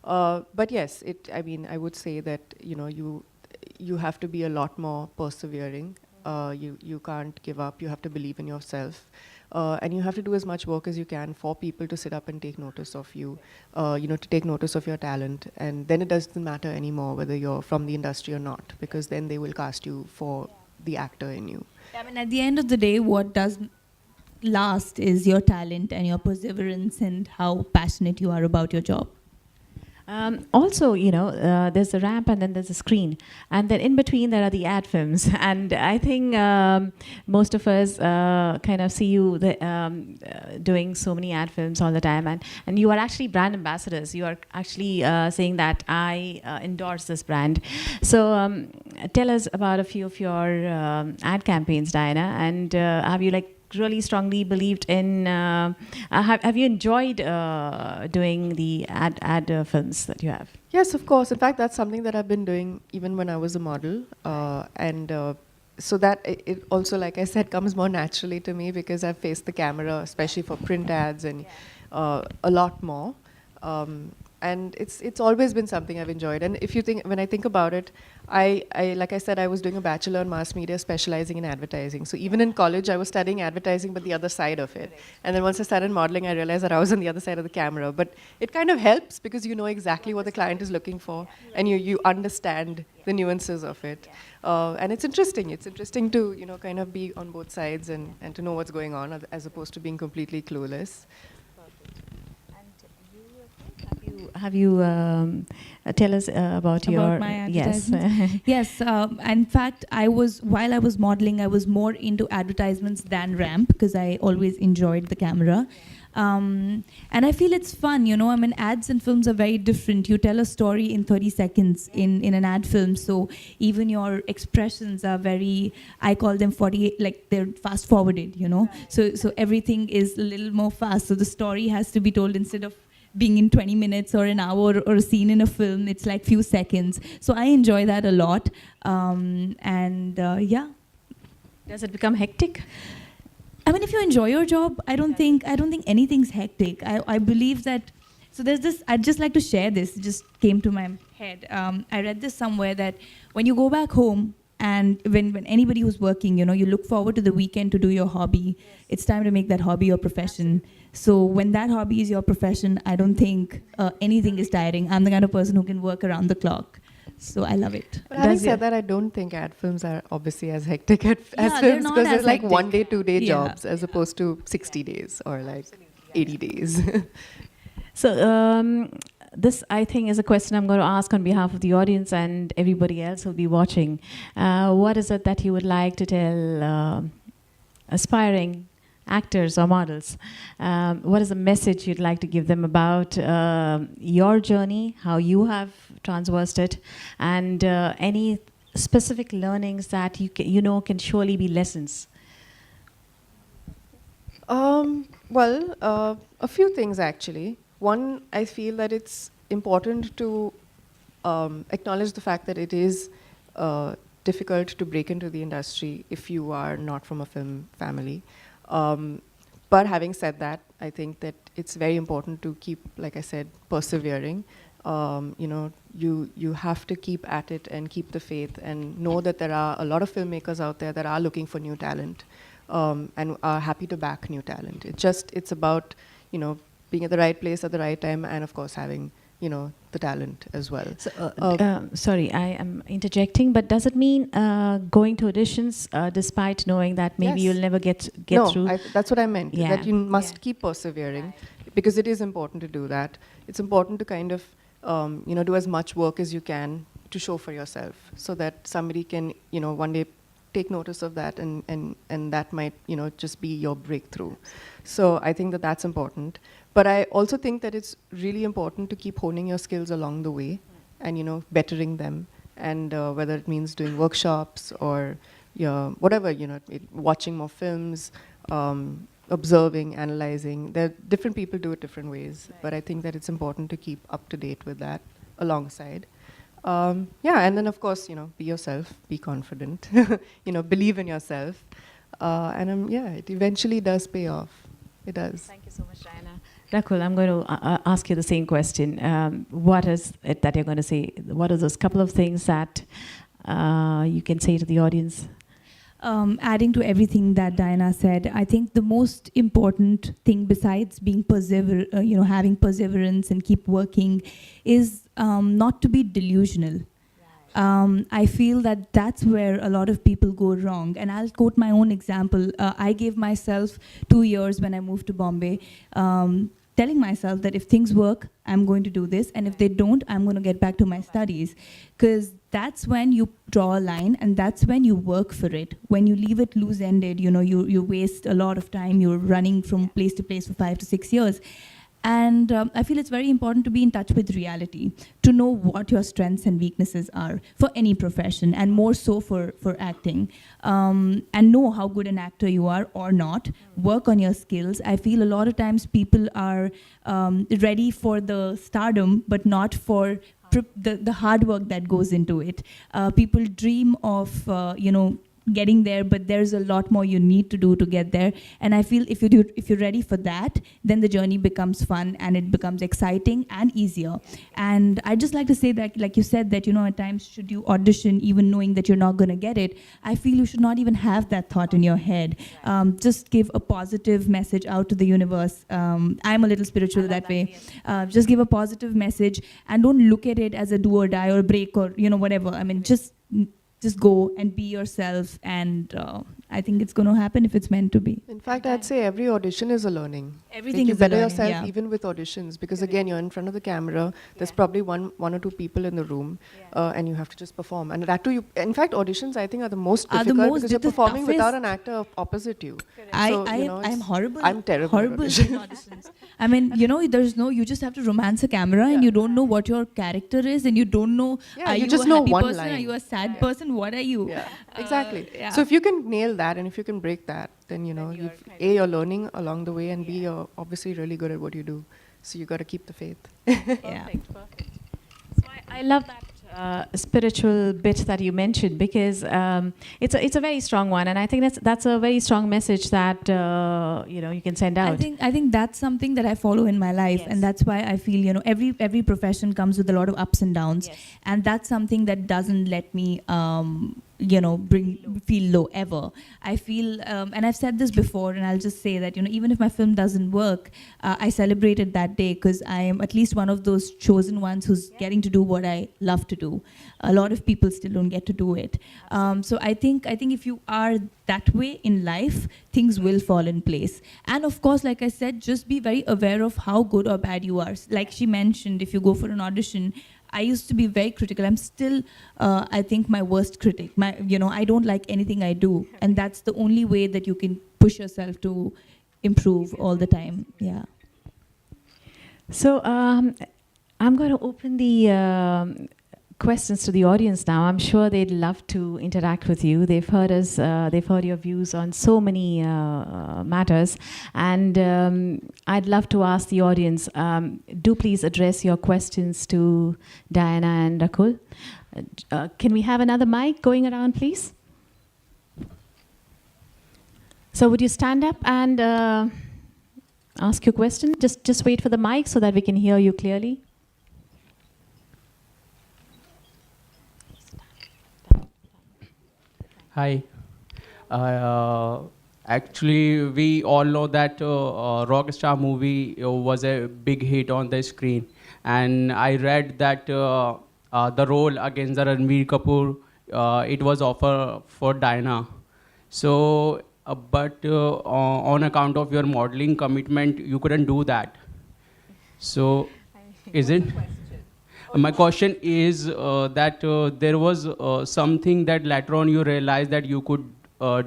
But yes, I would say that you have to be a lot more persevering. You can't give up. You have to believe in yourself. And you have to do as much work as you can for people to sit up and take notice of you, to take notice of your talent. And then it doesn't matter anymore whether you're from the industry or not, because then they will cast you for the actor in you. At the end of the day, what does last is your talent and your perseverance and how passionate you are about your job. Also, there's a ramp and then there's a screen. And then in between, there are the ad films. And I think most of us kind of see you doing so many ad films all the time. And you are actually brand ambassadors. You are actually saying that I endorse this brand. So tell us about a few of your ad campaigns, Diana. And have you really strongly believed in, have you enjoyed doing the ad films that you have? Yes, of course. In fact, that's something that I've been doing even when I was a model. So that it also, like I said, comes more naturally to me because I've faced the camera, especially for print ads and a lot more. And it's always been something I've enjoyed. And when I think about it, I like I said, I was doing a bachelor in mass media specializing in advertising. So even in college, I was studying advertising, but the other side of it. And then once I started modeling, I realized that I was on the other side of the camera. But it kind of helps because you know exactly what the client is looking for, and you understand the nuances of it. And it's interesting. It's interesting to kind of be on both sides and to know what's going on as opposed to being completely clueless. have you tell us about your my yes. advertisements? Yes, in fact, while I was modeling, I was more into advertisements than ramp because I always enjoyed the camera. And I feel it's fun, you know. I mean, ads and films are very different. You tell a story in 30 seconds in an ad film, so even your expressions are very, I call them 48, like they're fast forwarded, you know. So everything is a little more fast. So the story has to be told instead of being in 20 minutes or an hour or a scene in a film, it's like few seconds. So I enjoy that a lot. Yeah. Does it become hectic? I mean, if you enjoy your job, I don't think anything's hectic. I believe that. So there's this. I'd just like to share this. It just came to my head. I read this somewhere that when you go back home and when anybody who's working, you know, you look forward to the weekend to do your hobby. It's time to make that hobby your profession. So when that hobby is your profession, I don't think anything is tiring. I'm the kind of person who can work around the clock. So I love it. But having said that, I don't think ad films are obviously as hectic as they're films, not because as it's like hectic. 1 day, 2 day Yeah. jobs as opposed to 60 days or like 80 days. So this, I think, is a question I'm going to ask on behalf of the audience and everybody else who'll be watching. What is it that you would like to tell aspiring actors or models? What is the message you'd like to give them about your journey, how you have traversed it, and any specific learnings that you know can surely be lessons? Well, a few things actually. One, I feel that it's important to acknowledge the fact that it is difficult to break into the industry if you are not from a film family. But having said that, I think that it's very important to keep, like I said, persevering. You know, you have to keep at it and keep the faith and know that there are a lot of filmmakers out there that are looking for new talent and are happy to back new talent. It's about, you know, being at the right place at the right time and of course having, you know, the talent as well. So, sorry, I am interjecting, but does it mean going to auditions despite knowing that maybe Yes. you'll never get No, through? that's what I meant, Yeah. that you must keep persevering because it is important to do that. It's important to kind of, you know, do as much work as you can to show for yourself so that somebody can, you know, one day take notice of that and that might, you know, just be your breakthrough. So I think that that's important. But I also think that it's really important to keep honing your skills along the way and, you know, bettering them. And whether it means doing workshops or whatever, you know, watching more films, observing, analyzing. Different people do it different ways. But I think that it's important to keep up to date with that alongside. Yeah, and then of course, you know, be yourself, be confident, you know, believe in yourself. And yeah, it eventually does pay off. It does. Thank you so much, Diana. Rakul, I'm going to ask you the same question. What is it that you're going to say? What are those couple of things that you can say to the audience? Adding to everything that Diana said, I think the most important thing besides being you know, having perseverance and keep working is not to be delusional. I feel that that's where a lot of people go wrong. And I'll quote my own example. I gave myself 2 years when I moved to Bombay, telling myself that if things work, I'm going to do this. And if they don't, I'm going to get back to my studies. Because that's when you draw a line and that's when you work for it. When you leave it loose-ended, you know, you waste a lot of time. You're running from place to place for 5 to 6 years. And I feel it's very important to be in touch with reality, to know what your strengths and weaknesses are for any profession, and more so for acting. And know how good an actor you are or not. Work on your skills. I feel a lot of times people are ready for the stardom, but not for the hard work that goes into it. People dream of, you know, getting there, but there's a lot more you need to do to get there. And I feel if you're ready for that, then the journey becomes fun and it becomes exciting and easier. And I just like to say that, like you said, that, you know, at times should you audition even knowing that you're not going to get it, I feel you should not even have that thought in your head. Just give a positive message out to the universe. I'm a little spiritual that way. Just give a positive message and don't look at it as a do or die or break or, you know, whatever. I mean, just go and be yourself, and I think it's going to happen if it's meant to be. In fact, I'd say every audition is a learning. Everything you is a better learning, yourself yeah. even with auditions, because again, you're in front of the camera. There's probably one or two people in the room, and you have to just perform. And that too, in fact, auditions I think are the most difficult because you're performing without an actor opposite you. I'm horrible. I'm terrible. Horrible in auditions. I mean, you just have to romance a camera, and you don't know what your character is, and you don't know, are you just a know happy one person, line. are you a sad person, what are you? Yeah, exactly. yeah. So if you can nail that, and if you can break that, then you're learning along the way, and B, you're obviously really good at what you do. So you got to keep the faith. Perfect. So I love that spiritual bit that you mentioned, because it's a very strong one, and I think that's a very strong message that you can send out. I think that's something that I follow in my life, and that's why I feel every profession comes with a lot of ups and downs, and that's something that doesn't let me feel low ever. I feel, and I've said this before, and I'll just say that even if my film doesn't work, I celebrate it that day, because I am at least one of those chosen ones who's getting to do what I love to do. A lot of people still don't get to do it. So I think if you are that way in life, things will fall in place. And of course, like I said, just be very aware of how good or bad you are. Like she mentioned, if you go for an audition, I used to be very critical. I'm still, I think, my worst critic. I don't like anything I do, and that's the only way that you can push yourself to improve all the time. Yeah. So I'm going to open the questions to the audience now. I'm sure they'd love to interact with you. They've heard us. They've heard your views on so many matters, and I'd love to ask the audience. Do please address your questions to Diana and Rakul. Can we have another mic going around, please? So would you stand up and ask your question? Just wait for the mic so that we can hear you clearly. Hi. Actually, we all know that Rockstar movie was a big hit on the screen. And I read that the role against the Ranveer Kapoor, it was offered for Diana. So, but on account of your modeling commitment, you couldn't do that. So, is it? My question is that there was something that later on you realized that you could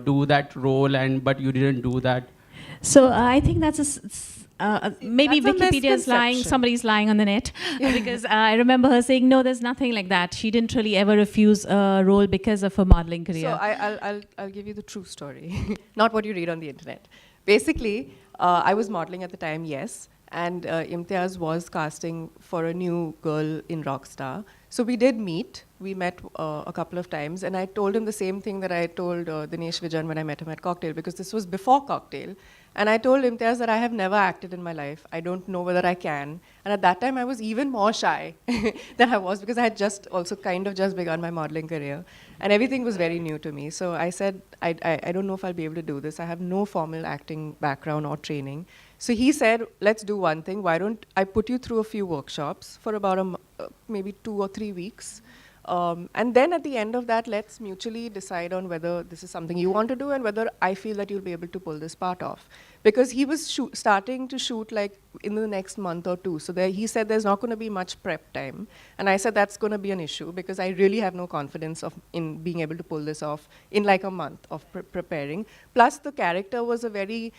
do that role, but you didn't do that. So I think that's maybe That's a Wikipedia is lying. misconception. Somebody's lying on the net, because I remember her saying, "No, there's nothing like that. She didn't really ever refuse a role because of her modeling career." So I'll give you the true story, not what you read on the internet. Basically, I was modeling at the time, yes, and Imtiaz was casting for a new girl in Rockstar. So we did meet. We met a couple of times, and I told him the same thing that I told Dinesh Vijan when I met him at Cocktail, because this was before Cocktail. And I told Imtiaz that I have never acted in my life. I don't know whether I can. And at that time, I was even more shy than I was, because I had just begun my modeling career. And everything was very new to me. So I said, I don't know if I'll be able to do this. I have no formal acting background or training. So he said, let's do one thing. Why don't I put you through a few workshops for about maybe 2 or 3 weeks. And then at the end of that, let's mutually decide on whether this is something you want to do and whether I feel that you'll be able to pull this part off. Because he was starting to shoot like in the next month or two. So he said there's not going to be much prep time. And I said that's going to be an issue, because I really have no confidence in being able to pull this off in like a month of preparing. Plus the character was a very,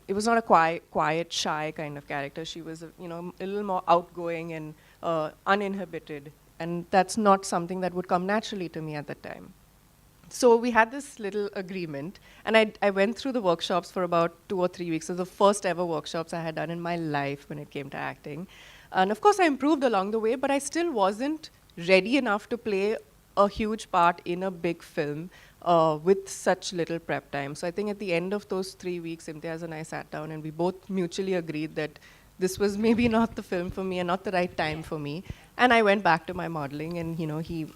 it was not a quiet, shy kind of character. She was a little more outgoing and uninhibited. And that's not something that would come naturally to me at that time. So we had this little agreement, and I went through the workshops for about 2 or 3 weeks. So the first ever workshops I had done in my life when it came to acting. And of course I improved along the way, but I still wasn't ready enough to play a huge part in a big film with such little prep time. So I think at the end of those 3 weeks, Imtiaz and I sat down and we both mutually agreed that this was maybe not the film for me and not the right time for me. And I went back to my modeling, and he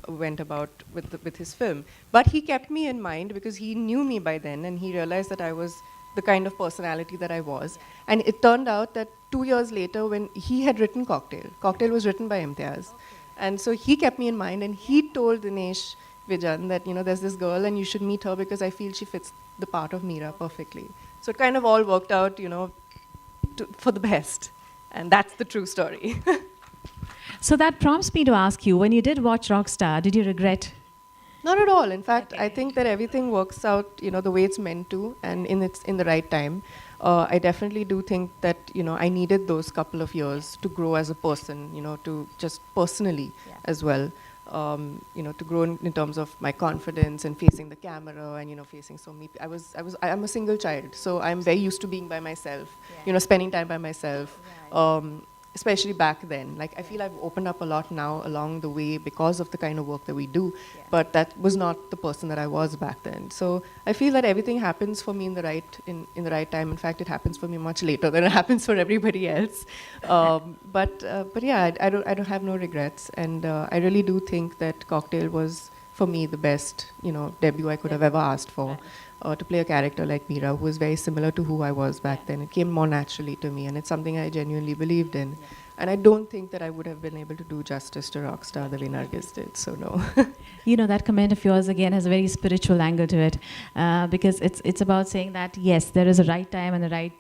went about with his film. But he kept me in mind because he knew me by then, and he realized that I was the kind of personality that I was. And it turned out that 2 years later, when he had written Cocktail was written by Imtiaz. And so he kept me in mind, and he told Dinesh Vijan, that, there's this girl and you should meet her because I feel she fits the part of Meera perfectly. So it kind of all worked out, for the best. And that's the true story. So that prompts me to ask you, when you did watch Rockstar, did you regret? Not at all. In fact, I think that everything works out, the way it's meant to, and in the right time. I definitely do think that, I needed those couple of years to grow as a person, to just personally as well. To grow in terms of my confidence and facing the camera and, facing so many. I'm a single child, so I'm very used to being by myself, spending time by myself. Especially back then. Like, I feel I've opened up a lot now along the way because of the kind of work that we do, but that was not the person that I was back then. So I feel that everything happens for me in the right time. In fact, it happens for me much later than it happens for everybody else. But yeah, I don't have no regrets, and I really do think that Cocktail was, for me, the best debut I could have ever asked for. To play a character like Meera, who was very similar to who I was back then. It came more naturally to me, and it's something I genuinely believed in. And I don't think that I would have been able to do justice to Rockstar the way Nargis did, so no. That comment of yours again has a very spiritual angle to it, because it's about saying that, yes, there is a right time and a right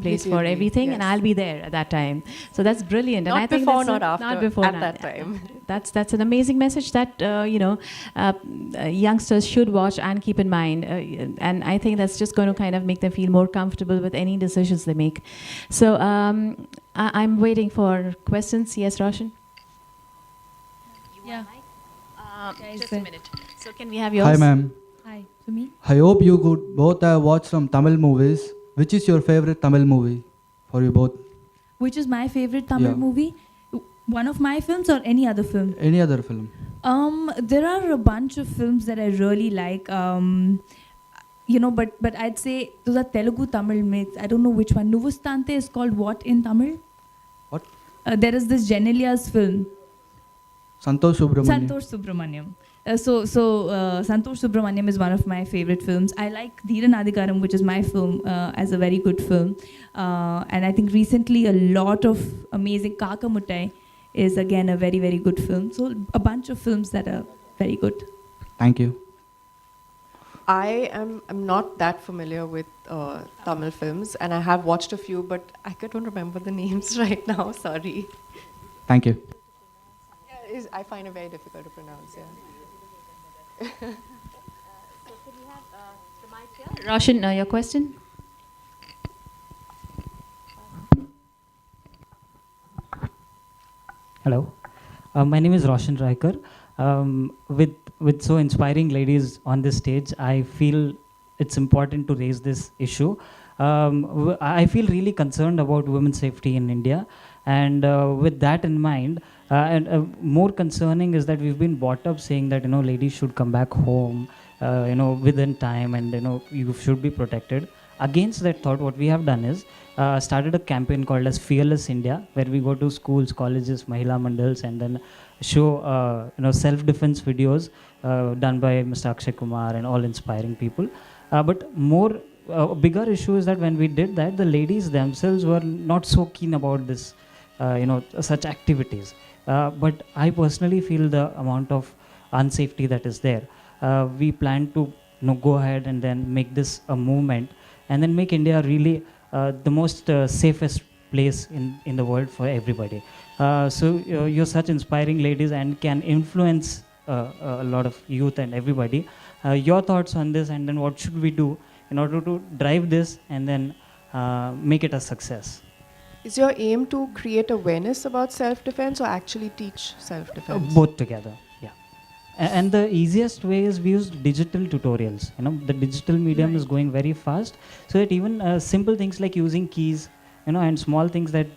place for agree. everything, Yes. and I'll be there at that time. So that's brilliant. Not and I think before, that's not after, Not before, at not- that time. That's an amazing message that, youngsters should watch and keep in mind. And I think that's just going to kind of make them feel more comfortable with any decisions they make. So I'm waiting for questions. Yes, Roshan? Yeah. Just a minute. So can we have yours? Hi ma'am. Hi, for me? I hope you could both have watched some Tamil movies. Which is your favorite Tamil movie for you both? Which is my favorite Tamil Yeah. movie? One of my films or any other film? Any other film? There are a bunch of films that I really like. But I'd say those are Telugu Tamil mix. I don't know which one. Nuvustante is called what in Tamil? What? There is this Genelia's film. Santosh Subramanian. Santosh Subramaniam. Santosh Subramaniam is one of my favorite films. I like Dhiran Adhikaram, which is my film, as a very good film. And I think recently a lot of amazing Kaka Muttai is again a very, very good film. So a bunch of films that are very good. Thank you. I'm not that familiar with Tamil films, and I have watched a few, but I don't remember the names right now, sorry. Thank you. Yeah, I find it very difficult to pronounce, yeah. Roshan, your question? Hello, my name is Roshan Raikar. With so inspiring ladies on this stage, I feel it's important to raise this issue. I feel really concerned about women's safety in India, and with that in mind, more concerning is that we've been brought up saying that ladies should come back home, within time, and you should be protected. Against that thought, what we have done is started a campaign called as Fearless India, where we go to schools, colleges, Mahila Mandals, and then show self-defense videos done by Mr. Akshay Kumar and all inspiring people. But bigger issue is that when we did that, the ladies themselves were not so keen about this, such activities. But I personally feel the amount of unsafety that is there. We plan to go ahead and then make this a movement, and then make India really the most safest place in the world for everybody. So you're such inspiring ladies and can influence a lot of youth and everybody. Your thoughts on this, and then what should we do in order to drive this and then make it a success? Is your aim to create awareness about self-defense or actually teach self-defense? Both together, yeah. And the easiest way is we use digital tutorials. The digital medium is going very fast, so that even simple things like using keys, and small things that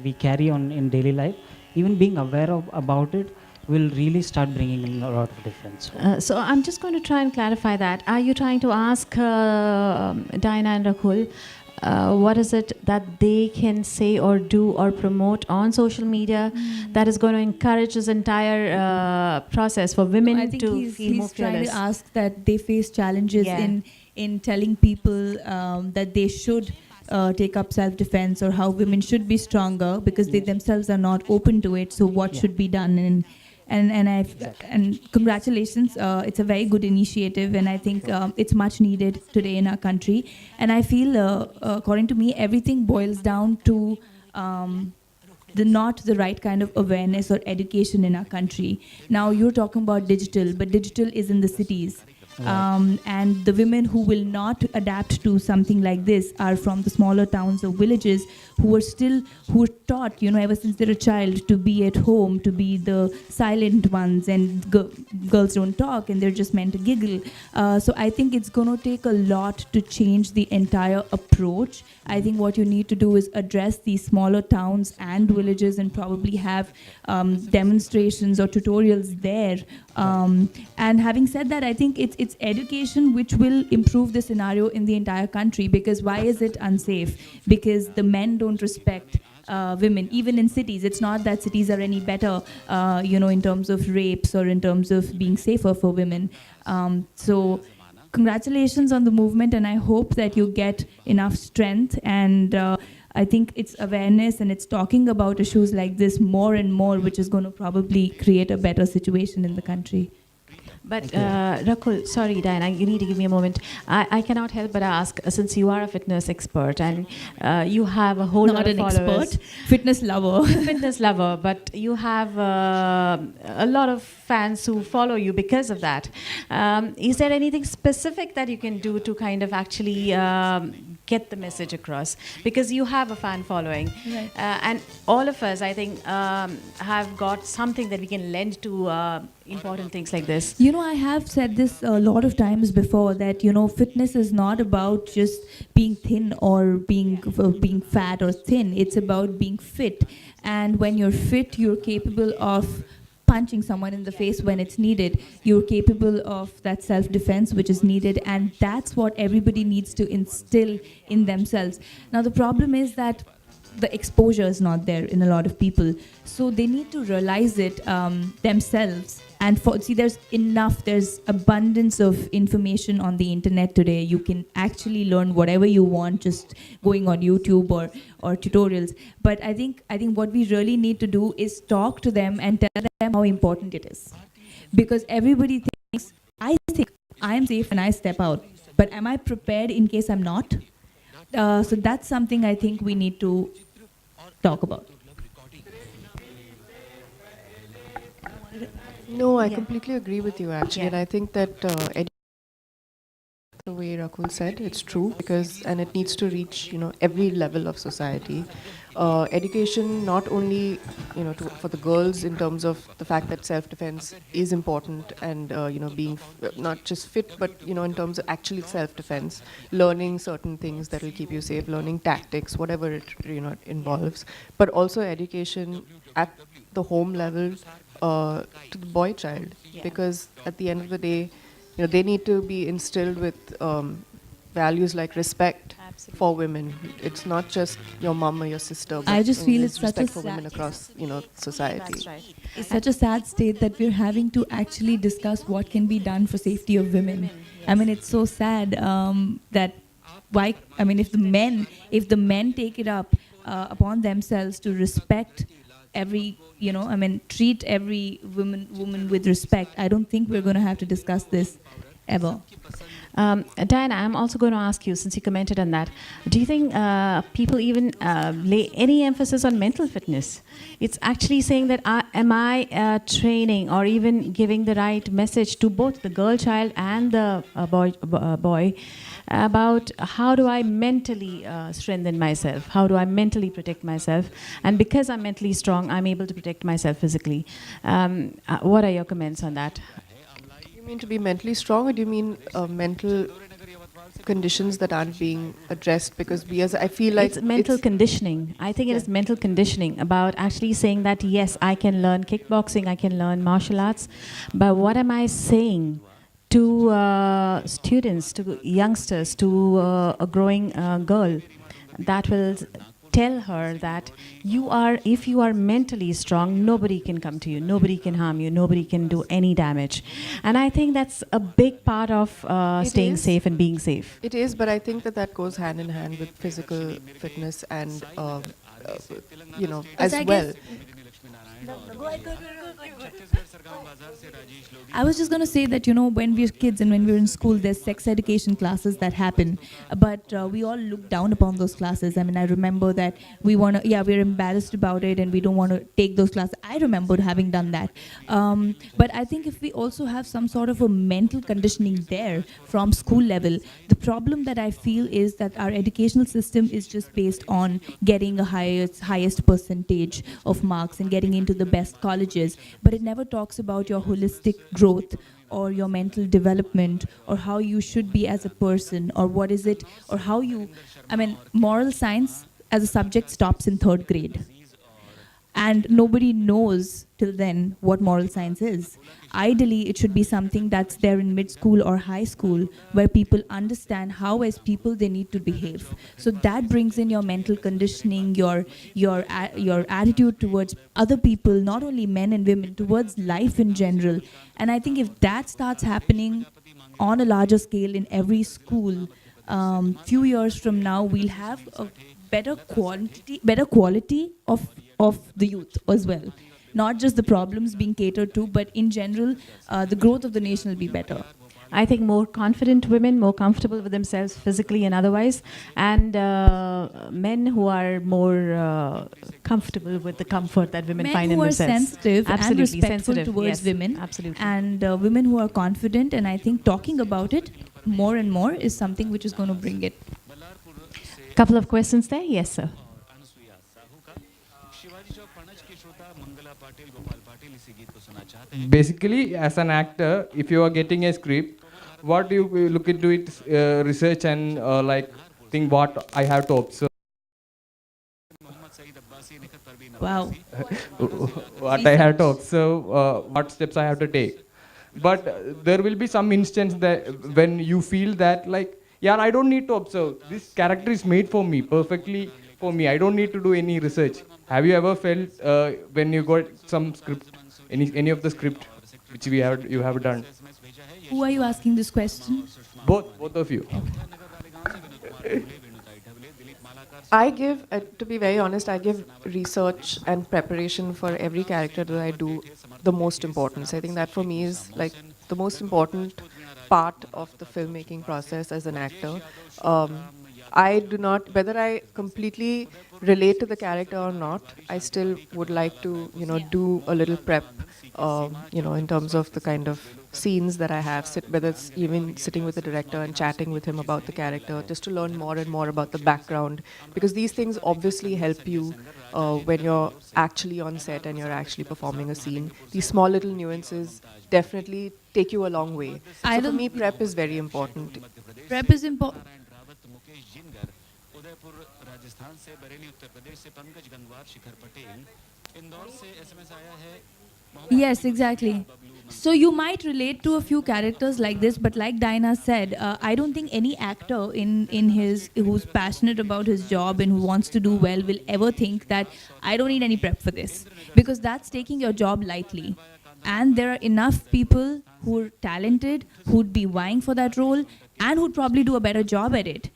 we carry on in daily life, even being aware about it will really start bringing in a lot of difference. So I'm just going to try and clarify that. Are you trying to ask Diana and Rakul, what is it that they can say or do or promote on social media that is going to encourage this entire process for women I think to he's feel more trying fearless? to ask that they face challenges Yeah. in telling people that they should take up self-defense, or how women should be stronger because they themselves are not open to it. So what should be done, and congratulations. It's a very good initiative, and I think it's much needed today in our country. And I feel, according to me, everything boils down to not the right kind of awareness or education in our country. Now you're talking about digital, but digital is in the cities. And the women who will not adapt to something like this are from the smaller towns or villages who are taught, ever since they're a child, to be at home, to be the silent ones, and girls don't talk and they're just meant to giggle. So I think it's going to take a lot to change the entire approach. I think what you need to do is address these smaller towns and villages and probably have demonstrations or tutorials there. And having said that, I think it's education which will improve the scenario in the entire country. Because why is it unsafe? Because the men don't respect women, even in cities. It's not that cities are any better, in terms of rapes or in terms of being safer for women. So congratulations on the movement, and I hope that you get enough strength. And I think it's awareness and it's talking about issues like this more and more, which is going to probably create a better situation in the country. But Rakul, sorry, Diana, you need to give me a moment. I cannot help but ask, since you are a fitness expert and you have a whole lot of followers. Not an expert, fitness lover. Fitness lover, but you have a lot of fans who follow you because of that. Is there anything specific that you can do to kind of actually get the message across? Because you have a fan following. Right. And all of us, I think, have got something that we can lend to important things like this. I have said this a lot of times before, that fitness is not about just being thin or being fat or thin. It's about being fit. And when you're fit, you're capable of punching someone in the face when it's needed. You're capable of that self-defense which is needed, and that's what everybody needs to instill in themselves. Now the problem is that the exposure is not there in a lot of people, so they need to realize it themselves. And there's abundance of information on the internet today. You can actually learn whatever you want just going on YouTube or tutorials. But I think what we really need to do is talk to them and tell them how important it is. Because everybody thinks, I think I'm safe when I step out, but am I prepared in case I'm not? So that's something I think we need to talk about. No, I completely agree with you, actually. And I think that the way Rakul said, it's true, and it needs to reach, every level of society. Education, not only, for the girls in terms of the fact that self-defense is important and, being not just fit, but, in terms of actually self-defense, learning certain things that will keep you safe, learning tactics, whatever it, involves. But also education at the home level, to the boy child, because at the end of the day, they need to be instilled with values like respect for women. It's not just your mom or your sister, but I just feel it's such respect a for women across, society. That's right. It's such a sad state that we're having to actually discuss what can be done for safety of women. I mean, it's so sad that why? I mean, if the men take it up upon themselves to respect treat every woman with respect, I don't think we're going to have to discuss this ever. Diana, I'm also going to ask you, since you commented on that, do you think people even lay any emphasis on mental fitness? It's actually saying that am I training or even giving the right message to both the girl child and the boy about how do I mentally strengthen myself? How do I mentally protect myself? And because I'm mentally strong, I'm able to protect myself physically. What are your comments on that? You mean to be mentally strong, or do you mean mental conditions that aren't being addressed? Because I feel like it's mental conditioning. I think it is mental conditioning about actually saying that, yes, I can learn kickboxing, I can learn martial arts, but what am I saying to students, to youngsters, to a growing girl that will tell her that if you are mentally strong, nobody can come to you, nobody can harm you, nobody can do any damage. And I think that's a big part of staying safe and being safe. It is, but I think that goes hand in hand with physical fitness and, as well. I was just going to say that, when we're kids and when we're in school, there's sex education classes that happen. But we all look down upon those classes. I mean, I remember that we're embarrassed about it and we don't want to take those classes. I remembered having done that. But I think if we also have some sort of a mental conditioning there from school level, the problem that I feel is that our educational system is just based on getting a highest percentage of marks and getting into the best colleges. But it never talks about your holistic growth or your mental development or how you should be as a person or what is it or how you, moral science as a subject stops in 3rd grade. And nobody knows till then what moral science is. Ideally, it should be something that's there in mid-school or high school where people understand how as people they need to behave. So that brings in your mental conditioning, your attitude towards other people, not only men and women, towards life in general. And I think if that starts happening on a larger scale in every school, few years from now, we'll have a better quality of the youth as well. Not just the problems being catered to, but in general, the growth of the nation will be better. I think more confident women, more comfortable with themselves physically and otherwise, and men who are more comfortable with the comfort that women find in themselves. Men who are sensitive and respectful towards yes, women. Absolutely. And women who are confident, and I think talking about it more and more is something which is going to bring it. Couple of questions there? Yes, sir. Basically, as an actor, if you are getting a script, what do you look into it, research and think what I have to observe? Wow. What I have to observe, what steps I have to take. But there will be some instance that when you feel that I don't need to observe. This character is made for me, perfectly for me. I don't need to do any research. Have you ever felt when you got some script, any of the script which you have done? Who are you asking this question? Both of you. I give, to be very honest, I give research and preparation for every character that I do the most importance. I think that for me is the most important part of the filmmaking process as an actor. I do not, whether I completely relate to the character or not, I still would like to, do a little prep, in terms of the kind of scenes that I have, whether it's even sitting with the director and chatting with him about the character, just to learn more and more about the background, because these things obviously help you when you're actually on set and you're actually performing a scene. These small little nuances definitely take you a long way. So for me, prep is very important. Prep is important. Yes, exactly. So you might relate to a few characters like this, but like Diana said, I don't think any actor who's passionate about his job and who wants to do well will ever think that I don't need any prep for this, because that's taking your job lightly. And there are enough people who are talented, who'd be vying for that role, and who'd probably do a better job at it.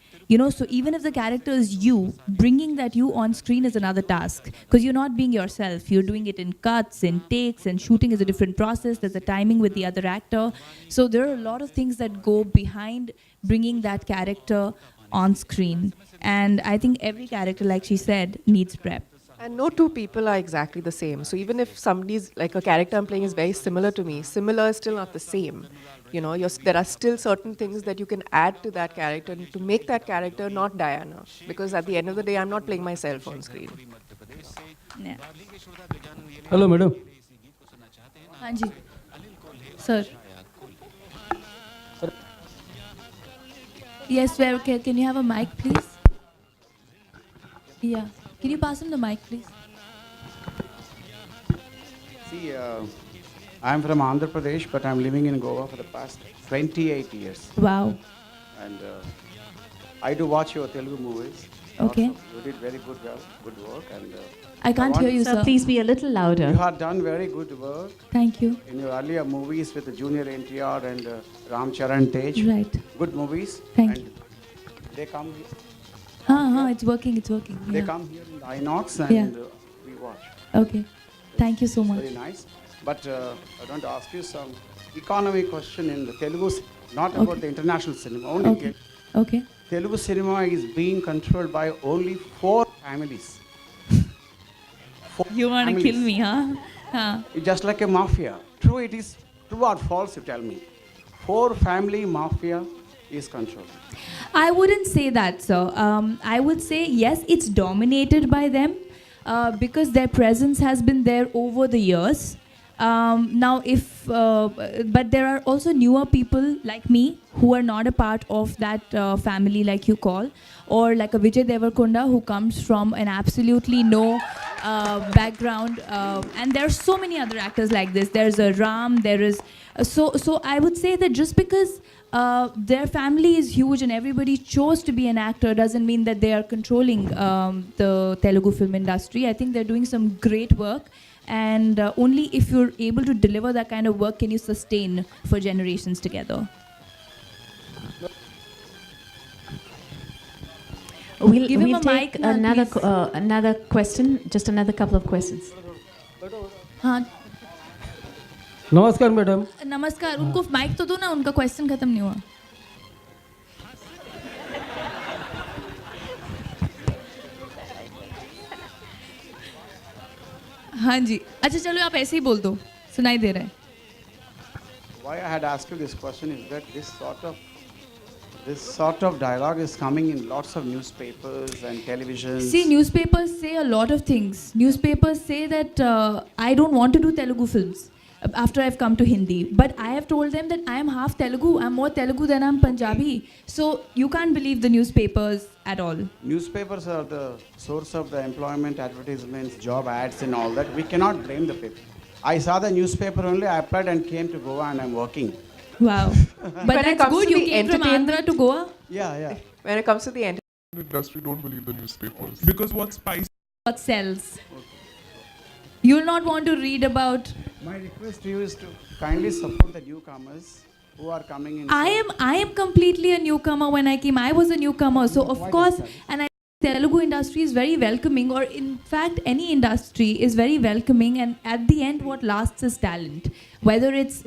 So even if the character is you, bringing that you on screen is another task, because you're not being yourself. You're doing it in cuts, in takes, and shooting is a different process. There's a timing with the other actor. So there are a lot of things that go behind bringing that character on screen. And I think every character, like she said, needs prep. And no two people are exactly the same. So even if somebody's, a character I'm playing is very similar to me, similar is still not the same. There are still certain things that you can add to that character to make that character not Diana. Because at the end of the day, I'm not playing myself on screen. Yeah. Hello, madam. Hanji. Sir. Yes, can you have a mic, please? Yeah. Can you pass him the mic, please? See, I'm from Andhra Pradesh, but I'm living in Goa for the past 28 years. Wow. And I do watch your Telugu movies. Okay. Also, you did very good work. And I can't hear you, Sir, sir. please be a little louder. you have done very good work Thank you. in your earlier movies with the Junior NTR and Ram Charan Tej. Right. Good movies. Thank and they come here. It's working. They Yeah. come here in the INOX and we watch. Okay. Thank you so much. Very nice. But I want to ask you some economic question in the Telugu, not about the international cinema, only Okay. Okay. Telugu cinema is being controlled by only 4 families. You want to kill families. me, huh? Huh. It's just like a mafia. True, it is true or false, you tell me. 4 family mafia is controlled. I wouldn't say that, sir. I would say yes, it's dominated by them because their presence has been there over the years. Now, but there are also newer people like me who are not a part of that family, like you call, or like a Vijay Devarkonda who comes from an absolutely no background, and there are so many other actors like this. There's a Ram. There is so I would say that just because their family is huge and everybody chose to be an actor doesn't mean that they are controlling the Telugu film industry. I think they're doing some great work, and only if you're able to deliver that kind of work can you sustain for generations together. We'll take another question, just another couple of questions. हाँ नमस्कार madam. नमस्कार. उनको mic तो दो ना, उनका question खत्म नहीं हुआ. हाँ जी. अच्छा चलो आप ऐसे ही बोल दो, सुनाई दे रहा है. Why I had asked you this question is that this sort of dialogue is coming in lots of newspapers and televisions. See, newspapers say a lot of things. Newspapers say that I don't want to do Telugu films after I've come to Hindi. But I have told them that I am half Telugu. I'm more Telugu than I'm Punjabi. So you can't believe the newspapers at all. Newspapers are the source of the employment advertisements, job ads and all that. We cannot blame the paper. I saw the newspaper only, I applied and came to Goa and I'm working. Wow. But When it that's comes good. to You the came from Andhra to Goa. Yeah. When it comes to the industry, don't believe the newspapers. Because what spice? What sells? You'll not want to read about. My request to you is to kindly support the newcomers who are coming in. I am completely a newcomer. When I came, I was a newcomer. So of course, and I Telugu industry is very welcoming, or in fact any industry is very welcoming, and at the end what lasts is talent. Whether it's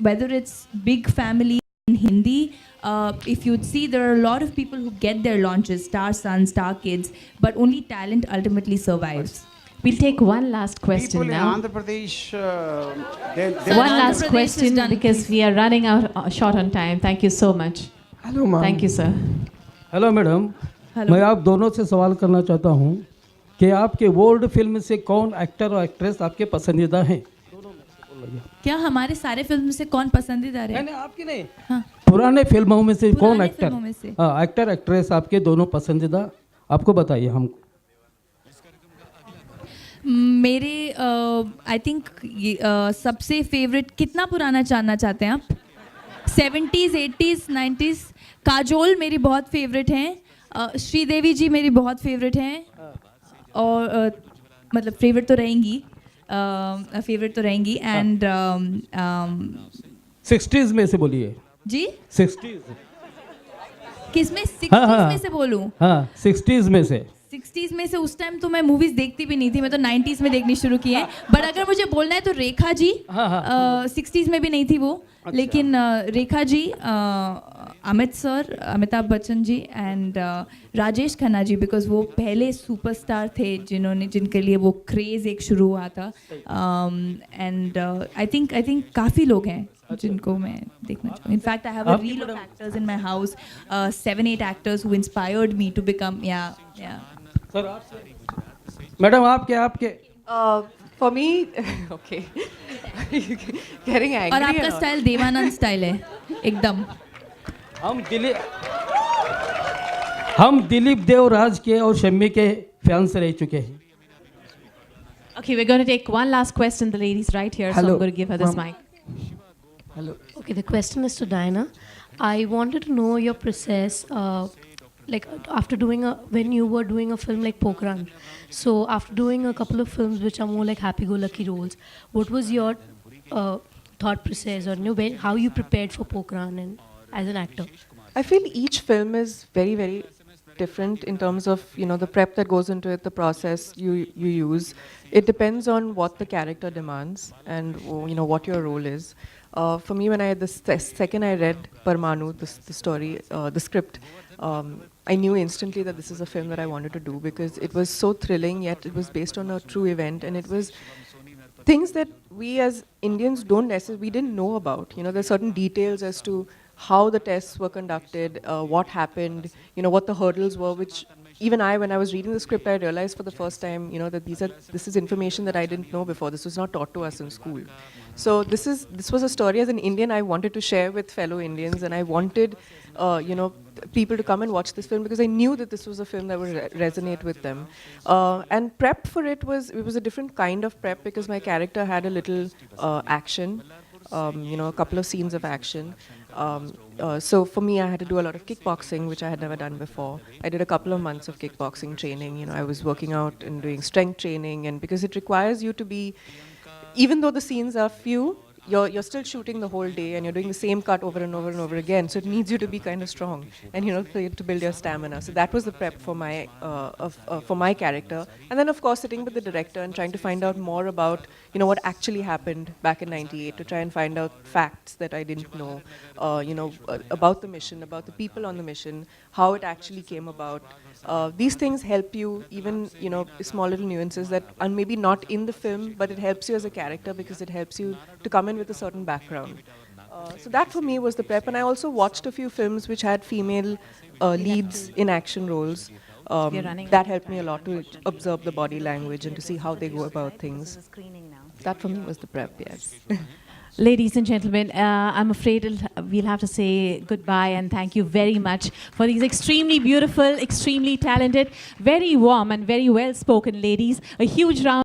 big family in Hindi, if you'd see, there are a lot of people who get their launches, star sons, star kids, but only talent ultimately survives. We'll take one last question People now. in Andhra Pradesh, One last question because we are running out short on time. Thank you so much. Hello ma'am. Thank you, sir. Hello madam. मैं आप दोनों से सवाल करना चाहता हूँ कि आपके वर्ल्ड फिल्म से कौन एक्टर और एक्ट्रेस आपके पसंदीदा हैं? क्या हमारे सारे फिल्म से कौन पसंदीदा है? नहीं आपकी नहीं. हाँ. पुराने फिल्मों में से कौन एक्टर? फिल्मों में से. हाँ, एक्टर एक्ट्रेस आपके दोनों पसंदीदा आपको बताइए हमको. मेरे आई थिंक सबसे फेवरेट, कितना पुराना जानना चाहते हैं आप? 70s, 80s, 90s. काजोल मेरी बहुत फेवरेट हैं. श्रीदेवी जी मेरी बहुत फेवरेट हैं, और मतलब फेवरेट तो रहेंगी, एंड 60s में से बोलिए. जी 60s. किसमें 60s में से बोलूं? हाँ 60s में से. 60s में से उस टाइम तो मैं मूवीज देखती भी नहीं थी, मैं तो 90s में देखनी शुरू की है. बट अगर मुझे बोलना है तो रेखा जी, 60s में भी नहीं थी वो, लेकिन Rekha ji, Amit sir, Amitabh Bachchan ji, and Rajesh Khanna ji, because वो पहले सुपरस्टार थे जिनके लिए वो क्रेज एक शुरू हुआ था. एंड आई थिंक काफ़ी लोग हैं जिनको मैं देखना चाहूँ. In fact, I have a reel of actors in my house, 7-8 actors who inspired me to become, yeah. Sir आपसे. मैडम आपके. For me, okay. Getting angry. और आपका स्टाइल देवानंद स्टाइल है एकदम. हम दिलीप देवराज के और शम्मी के फैंस रह चुके हैं. Okay, we're going to take one last question. The lady's right here, so I'm going to give her this mic. Hello. Okay, the question is to Diana. I wanted to know your process, like after when you were doing a film like Pokran. So after doing a couple of films which are more like happy-go-lucky roles, what was your thought process, or how you prepared for Pokran and as an actor? I feel each film is very, very different in terms of, you know, the prep that goes into it, the process you use. It depends on what the character demands and, you know, what your role is. For me, when I the second I read Parmanu, the story, the script, I knew instantly that this is a film that I wanted to do because it was so thrilling, yet it was based on a true event, and it was things that we as Indians don't necessarily, we didn't know about. You know, there's certain details as to how the tests were conducted, what happened, you know, what the hurdles were, which even I, when I was reading the script, I realized for the first time, you know, that this is information that I didn't know before. This was not taught to us in school. So this was a story as an Indian I wanted to share with fellow Indians, and I wanted, you know, people to come and watch this film because I knew that this was a film that would resonate with them. And prep for it was a different kind of prep because my character had a little action, you know, a couple of scenes of action. So for me, I had to do a lot of kickboxing, which I had never done before. I did a couple of months of kickboxing training. You know, I was working out and doing strength training, and because it requires you to be, even though the scenes are few, you're still shooting the whole day and you're doing the same cut over and over and over again. So it needs you to be kind of strong and, you know, to build your stamina. So that was the prep for my character. And then, of course, sitting with the director and trying to find out more about, you know, what actually happened back in '98, to try and find out facts that I didn't know, you know, about the mission, about the people on the mission, how it actually came about. These things help you, even, you know, small little nuances that are maybe not in the film, but it helps you as a character because it helps you to come in with a certain background. So that for me was the prep. And I also watched a few films which had female leads in action roles. That helped me a lot to observe the body language and to see how they go about things. That for me was the prep, yes. Ladies and gentlemen, I'm afraid we'll have to say goodbye and thank you very much for these extremely beautiful, extremely talented, very warm and very well-spoken ladies. A huge round